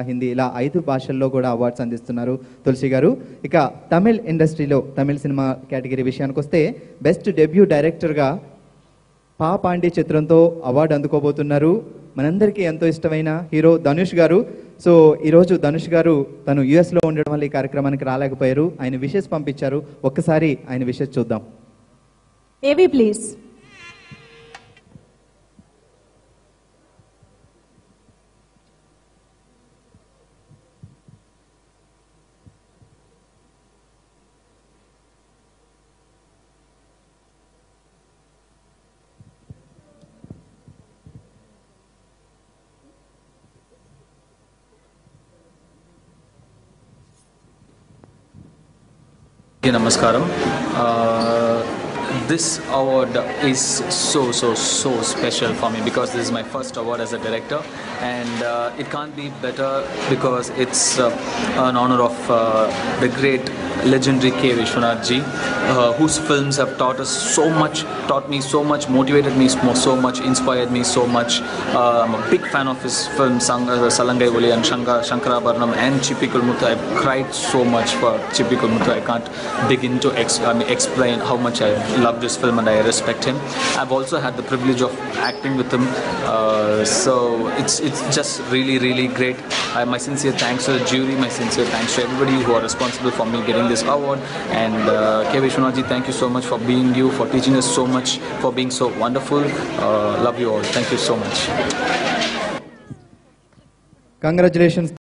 హిందీ ఇలా 5 భాషల్లో కూడా అవార్డ్స్ అందిస్తున్నారు తులసి గారు. ఇక తమిళ్ ఇండస్ట్రీలో తమిళ్ సినిమా కేటగిరీ విషయానికి వస్తే బెస్ట్ డెబ్యూ డైరెక్టర్గా పా పాండే చిత్రంతో అవార్డు అందుకోబోతున్నారు మనందరికీ ఎంతో ఇష్టమైన హీరో ధనుష్ గారు. సో ఈరోజు ధనుష్ గారు తను యుఎస్లో ఉండడం వల్ల ఈ కార్యక్రమానికి రాలేకపోయారు. ఆయన విషెస్ పంపించారు. ఒక్కసారి ఆయన విషెస్ చూద్దాం. ఏవి please. Namaskaram. This award is so special for me because this is my first award as a director, and it can't be better because it's an honor of the great legendary K. Vishwanath ji, whose films have taught me so much, motivated me so much, inspired me so much. I'm a big fan of his films, Salangai Uli and Shankarabharanam and Chippikul Muthu. I've cried so much for Chippikul Muthu. I can't begin to explain how much I love this film and I respect him. I've also had the privilege of acting with him, so it's just really great. My sincere thanks to the jury, my sincere thanks to everybody who are responsible for me getting this award, and K. Vishwanath ji, thank you so much for being you, for teaching us so much, for being so wonderful. Love you all. Thank you so much. Congratulations.